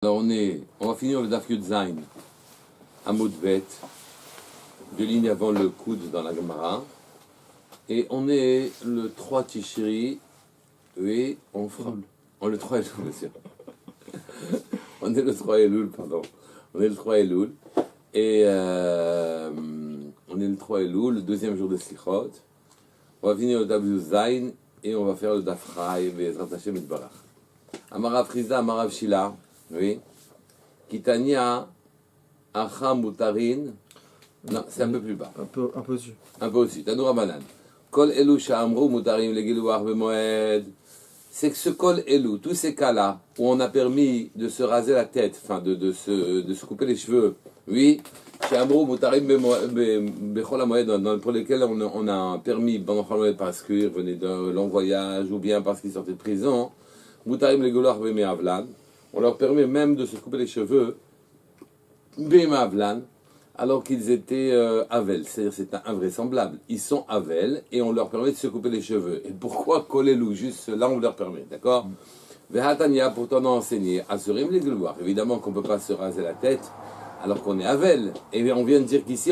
Alors on va finir le Daf Yud Zayin, Amud Bet, deux lignes avant le coude dans la Gemara, et on est le 3 Tishri, oui, on le 3 Elul, monsieur. On est le 3 Elul, pardon. On est le 3 Elul, et on est le 3 Elul, le deuxième jour de Slichot. On va finir le Daf Yud Zayin, et on va faire le Daf Rai, Be'ezrat Hashem Yitbarach. Amarav Chizda, Amarav Shila. Oui. Kitania, Acha Mutarin. Non, c'est un peu plus bas. Un peu au-dessus. Un peu au-dessus. Tanoura Banan. Kol Elu Sha'amru Mutarim Legiluach Bemoed. C'est que ce Kol Elu, tous ces cas-là, où on a permis de se raser la tête, enfin de se couper les cheveux, oui. Sha'amru Mutarim Bechol Moed, pour lesquels on a permis, parce qu'ils venaient de long voyage, ou bien parce qu'ils sortaient de prison. Mutarim Legiluach Bemeavlan. On leur permet même de se couper les cheveux, Bémavlan, alors qu'ils étaient Avel. C'est-à-dire c'est invraisemblable. Ils sont Avel et on leur permet de se couper les cheveux. Et pourquoi Kolelou? Juste là, on leur permet, d'accord? Vehatania, pourtant, on a enseigné, Asurim les gloires. Évidemment qu'on ne peut pas se raser la tête alors qu'on est Avel. Et on vient de dire qu'ici,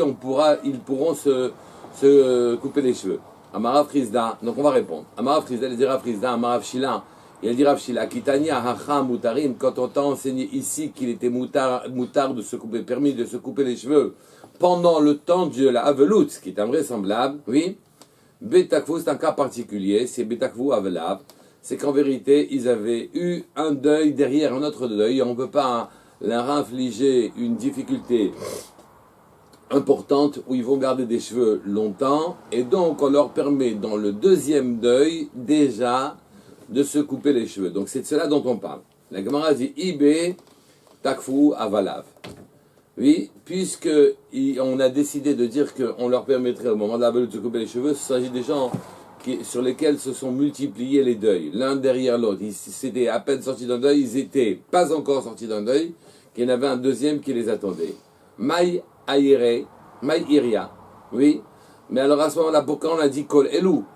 ils pourront se couper les cheveux. Amarav Frizda, donc on va répondre. Amarav Frizda, il dira Frizda, Amarav Shila. Il dit Rav Shila, Kitania Hacha Mutarim, quand on t'a enseigné ici qu'il était moutard de se couper, permis de se couper les cheveux pendant le temps de la Avelout, ce qui est invraisemblable, oui. Betakvou, c'est un cas particulier, c'est Betakvou Avelav, c'est qu'en vérité, ils avaient eu un deuil derrière un autre deuil, on ne peut pas leur infliger une difficulté importante où ils vont garder des cheveux longtemps, et donc on leur permet dans le deuxième deuil déjà de se couper les cheveux. Donc c'est de cela dont on parle. La Gemara dit Ibe takfu avalav. Oui, puisque on a décidé de dire qu'on leur permettrait au moment de la veloute de se couper les cheveux, il s'agit des gens sur lesquels se sont multipliés les deuils, l'un derrière l'autre. Ils s'étaient à peine sortis d'un deuil, ils n'étaient pas encore sortis d'un deuil, qu'il y en avait un deuxième qui les attendait. Maï aïre, maï iria. Oui, mais alors à ce moment-là, pourquoi on a dit kol elou?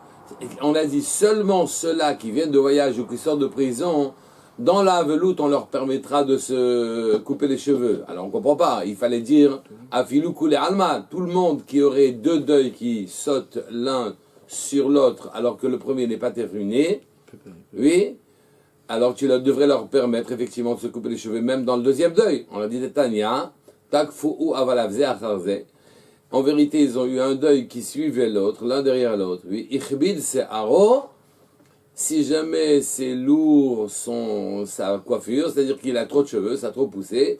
On a dit seulement ceux-là qui viennent de voyage ou qui sortent de prison, dans la veloute, on leur permettra de se couper les cheveux. Alors on ne comprend pas, il fallait dire Afilou Koulé Alma, tout le monde qui aurait deux deuils qui sautent l'un sur l'autre alors que le premier n'est pas terminé, oui, alors tu devrais leur permettre effectivement de se couper les cheveux, même dans le deuxième deuil. On a dit Tania, Takfou ou Avalavze Acharze. En vérité, ils ont eu un deuil qui suivait l'autre, l'un derrière l'autre. Oui, Ichbid c'est aro, si jamais c'est lourd sa coiffure, c'est-à-dire qu'il a trop de cheveux, ça a trop poussé.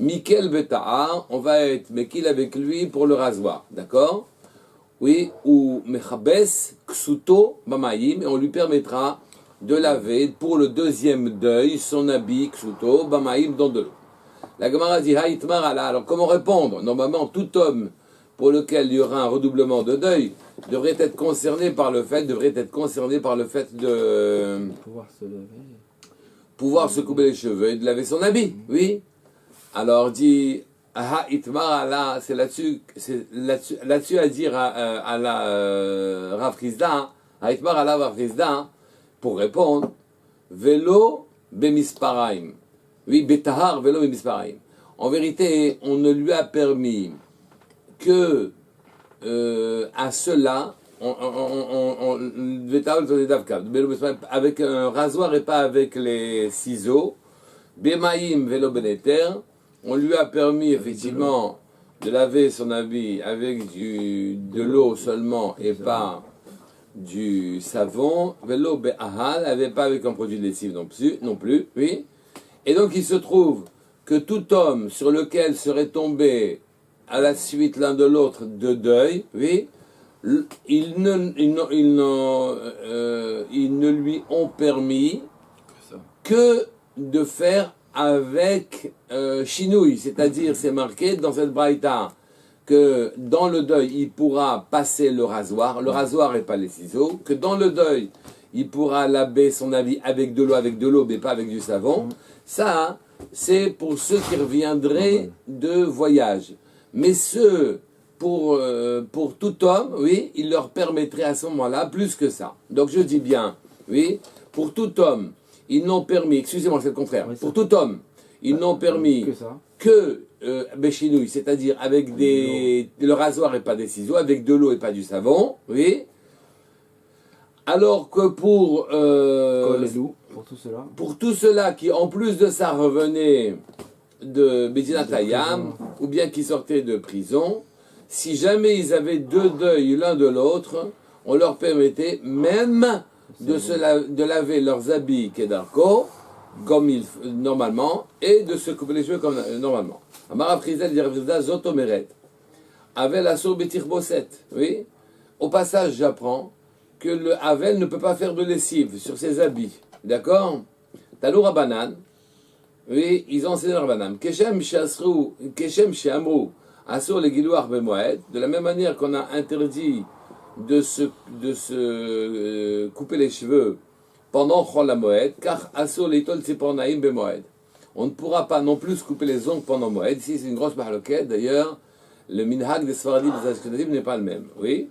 Mikel Beta'a, on va être Mekil avec lui pour le rasoir, d'accord? Oui, ou Mechabes Ksuto Bamaïm, et on lui permettra de laver pour le deuxième deuil son habit Ksuto Bamaïm dans de l'eau. La Gemara dit Haïtmar Allah, alors comment répondre? Normalement, tout homme pour lequel il y aura un redoublement de deuil, devrait être concerné par le fait de pouvoir se couper les cheveux et de laver son habit, oui. Alors dit aha itmar Allah, c'est là-dessus à dire à la Rav Chizda, ha itmar Allah Rav Chizda, pour répondre velo bemisparaim, oui betahar velo bemisparaim. En vérité, on ne lui a permis que à cela, avec un rasoir et pas avec les ciseaux, Bemaïm velo beneter, on lui a permis effectivement de laver son habit avec de l'eau seulement et pas du savon, velo beahal, pas avec un produit de lessive non plus, oui. Et donc il se trouve que tout homme sur lequel serait tombé à la suite l'un de l'autre de deuil, oui, ils ne lui ont permis que de faire avec chinouille, c'est-à-dire c'est marqué dans cette braïta que dans le deuil il pourra passer le rasoir et pas les ciseaux, que dans le deuil il pourra laver son habit avec de l'eau mais pas avec du savon. Ça, c'est pour ceux qui reviendraient de voyage. Mais pour tout homme, oui, il leur permettrait à ce moment-là plus que ça. Donc je dis bien, oui, pour tout homme, ils n'ont permis, excusez-moi, c'est le contraire, pour tout homme, ils n'ont permis que Béchinouille, c'est-à-dire avec le rasoir et pas des ciseaux, avec de l'eau et pas du savon, oui. Alors que pour tout cela qui en plus de ça revenait de Medinat Hayam, ou bien qui sortaient de prison, si jamais ils avaient deux deuils l'un de l'autre, on leur permettait même de laver leurs habits Kedarko, comme normalement, et de se couper les cheveux comme normalement. Amara Frizel dit Zotomeret, Avel Asur Betir Boset. Oui. Au passage, j'apprends que le Havel ne peut pas faire de lessive sur ses habits. D'accord? Talou Rabanan. Oui, ils ont enseigné Rabanan. Keshem Sheamru Asur le Gilouar Bemoed. De la même manière qu'on a interdit de se couper les cheveux pendant Chol HaMoed, car Asur Litol Tzipornaim Bemoed. On ne pourra pas non plus couper les ongles pendant Moed. Ici, c'est une grosse mahloket. D'ailleurs, le minhag des Sfaradim et des Ashkenazim n'est pas le même. Oui.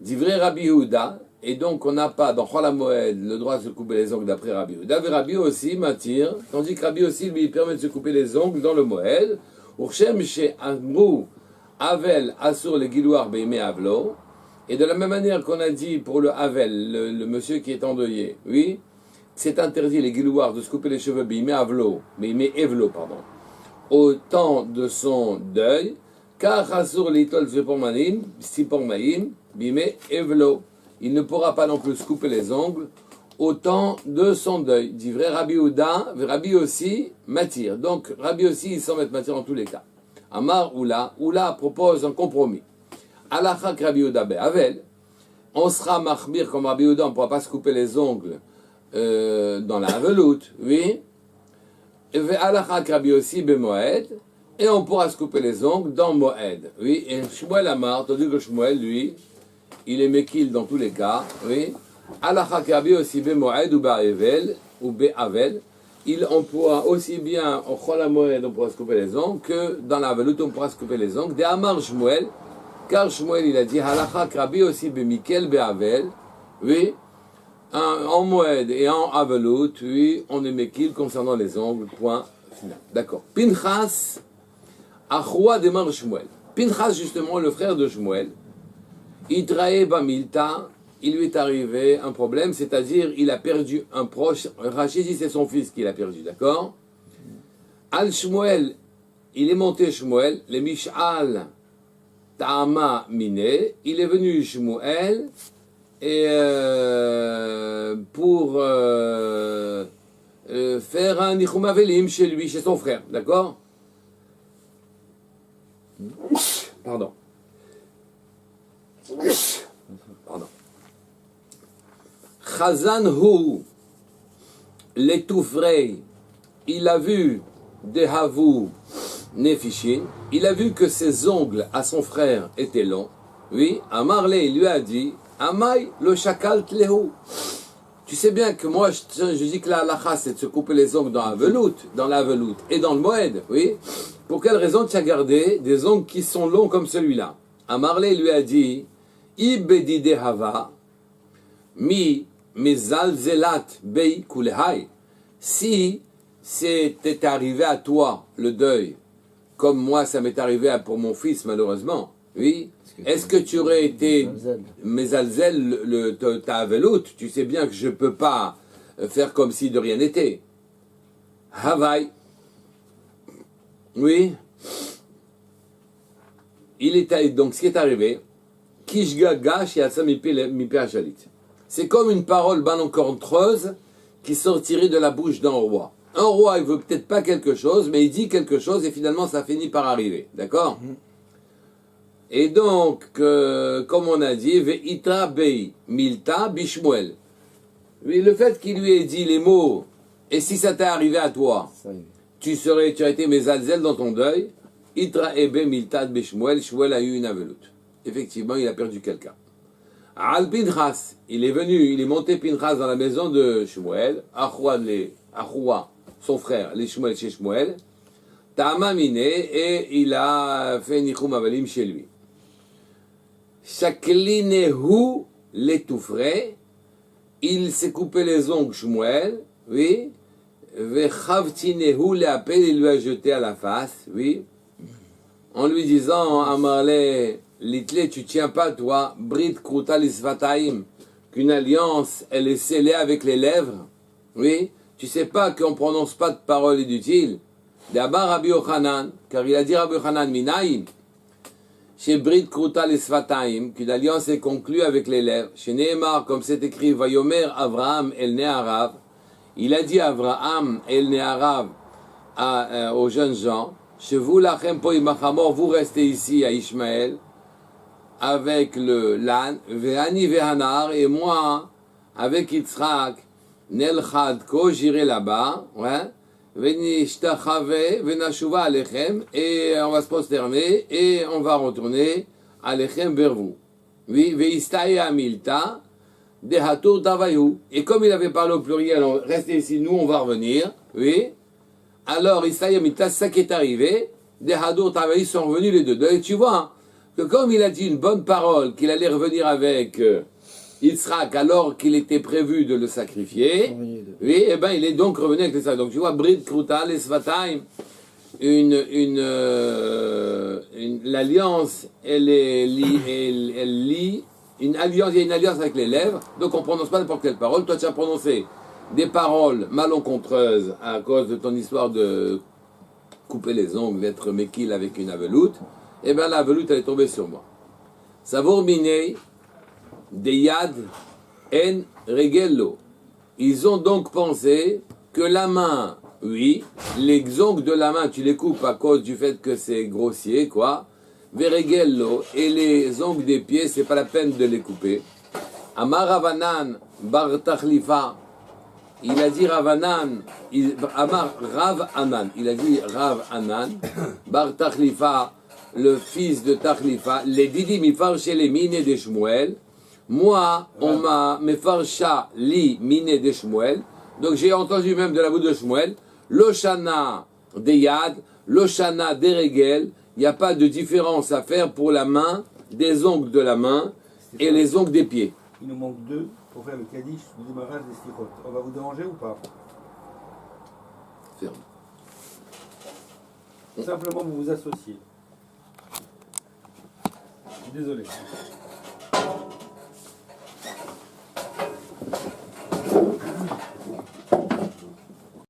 Divrei Rabbi Yehuda. Et donc, on n'a pas dans Chol HaMoed le droit de se couper les ongles d'après Rabbi Yehuda. Mais Rabbi aussi m'attire. Tandis que Rabbi aussi lui permet de se couper les ongles dans le Moed. Urchem She Amru Avel Asur le Gilouar Beime Avlo. Et de la même manière qu'on a dit pour le Havel, le monsieur qui est endeuillé, oui, c'est interdit les Gilouars de se couper les cheveux, pardon, au temps de son deuil, car Asur Litol Zipormaim, Bime Evlo. Il ne pourra pas non plus se couper les ongles au temps de son deuil. Dit vrai Rabbi Ouda, Rabbi aussi, Matir. Donc Rabbi aussi, il s'en met Matir en tous les cas. Amar Oula propose un compromis. Alachak Rabbi Yehuda Be'avel, on sera machmir comme Rabbi Yehuda, on ne pourra pas se couper les ongles dans la veloute, oui. Et Alachak Rabbi aussi Be'moed, et on pourra se couper les ongles dans Moed, oui. Et Shmuel Amar, tandis que Shmuel, lui, il est mekil dans tous les cas, oui. Alachak Rabbi aussi Be'moed ou Be'avel, on pourra aussi bien au Chol HaMoed, on pourra se couper les ongles, que dans la veloute, on pourra se couper les ongles. De Amar Shmuel, car Shmuel, il a dit, Halachak Rabbi aussi Bemikel Be'avel, oui, en Moed et en Avelout, oui, on est Mekil concernant les ongles, point final. D'accord. Pinchas, Achoua Demar Shmuel. Pinchas, justement, le frère de Shmuel, Itrae Bamilta, il lui est arrivé un problème, c'est-à-dire, il a perdu un proche. Rachid dit, c'est son fils qu'il a perdu, d'accord? Al Shmuel, il est monté Shmuel, les Mish'al, Ta'ama Miné, il est venu Shmuel et pour faire un Nichum Avelim chez lui, chez son frère, d'accord? Pardon. Chazan Hu, l'étouffré, il a vu des Havou Nefishin, il a vu que ses ongles à son frère étaient longs. Oui, Amarlé lui a dit, Amai le chakal tlehu. Tu sais bien que moi je dis que la halakha c'est de se couper les ongles dans la veloute et dans le moed. Oui. Pour quelle raison tu as gardé des ongles qui sont longs comme celui-là? Amarlé lui a dit, Ibedi de hava mi mezalzelat bei kulehai. Si c'était arrivé à toi le deuil, comme moi ça m'est arrivé pour mon fils malheureusement, oui, est-ce que tu aurais été mezalzel ta veloute? Tu sais bien que je ne peux pas faire comme si de rien n'était. Havaï. Oui. Donc ce qui est arrivé, c'est comme une parole malencontreuse qui sortirait de la bouche d'un roi. Un roi, il veut peut-être pas quelque chose, mais il dit quelque chose et finalement ça finit par arriver. D'accord? Et donc, comme on a dit, Ve'itra bei milta bishmuel. Le fait qu'il lui ait dit les mots, et si ça t'est arrivé à toi, tu as été mezalzel dans ton deuil, Itra ebe milta bishmuel, Shmuel a eu une aveloute. Effectivement, il a perdu quelqu'un. Al Pinchas, il est monté Pinchas dans la maison de Shmuel, Achoua, son frère, les Shmuel chez Shmuel, Ta'ama miné, et il a fait Nichum Avalim chez lui. Shaklinehu l'étouffrait, il s'est coupé les ongles Shmuel, oui, Vechavtinehu l'appelle, il lui a jeté à la face, oui, en lui disant, Amarle, Litle, tu tiens pas, toi, Brit Kruta Lisvataim, qu'une alliance, elle est scellée avec les lèvres, oui, tu sais pas qu'on prononce pas de paroles inutiles. D'abord Rabbi Yochanan, car il a dit Rabbi Yochanan, Minaïm, chez Brit Kruta Lisvataim, qu'une alliance est conclue avec les lèvres, chez Nehemar, comme c'est écrit, Vayomer Avraham El Ne'arav, il a dit Avraham El Ne'arav aux jeunes gens, chez vous, lachem po imachamor, vous restez ici à Ishmaël, avec le l'âne, ve'ani ve'hanar, et moi, avec Yitzhak, Nelchad ko, j'irai là-bas, ouais, ve'nishtachave, ve'nashuva alechem, et on va se prosterner, et on va retourner alechem vers vous. Oui, ve'istaye amilta, dehatur tavayu. Et comme il avait parlé au pluriel, restez ici, nous on va revenir, oui. Alors, Isaïe Amilta, c'est ça qui est arrivé. Des Hadour Tavaï sont revenus les deux. Et tu vois que comme il a dit une bonne parole, qu'il allait revenir avec Yitzhak alors qu'il était prévu de le sacrifier, oui, et ben il est donc revenu avec ça. Donc tu vois, Brit Kruta, les Svatayim, l'alliance, elle lie, une alliance, il y a une alliance avec les lèvres, donc on ne prononce pas n'importe quelle parole. Toi, tu as prononcé des paroles malencontreuses à cause de ton histoire de couper les ongles, d'être méquille avec une aveloute, et bien la aveloute elle est tombée sur moi. Savour miné, des yad en regello. Ils ont donc pensé que la main, oui, les ongles de la main, tu les coupes à cause du fait que c'est grossier, quoi. Veregello, et les ongles des pieds, c'est pas la peine de les couper. Amar Ravanan bar Tachlifa. Il a dit Ravanan, Amar Rav Anan, il a dit Rav Anan, Bar Tachlifa, le fils de Tachlifa, les Didi Mifarche les mine de Shmuel, moi, on m'a Mefarsha li mine de Shmuel, donc j'ai entendu même de la bouche de Shmuel, Loshana de Yad, Loshana de Regel, il n'y a pas de différence à faire pour la main, des ongles de la main et les ongles des pieds. Il nous manque deux pour faire le Kaddish du démarrage des Slichot. On va vous déranger ou pas? Ferme. Simplement vous associez. Je suis désolé.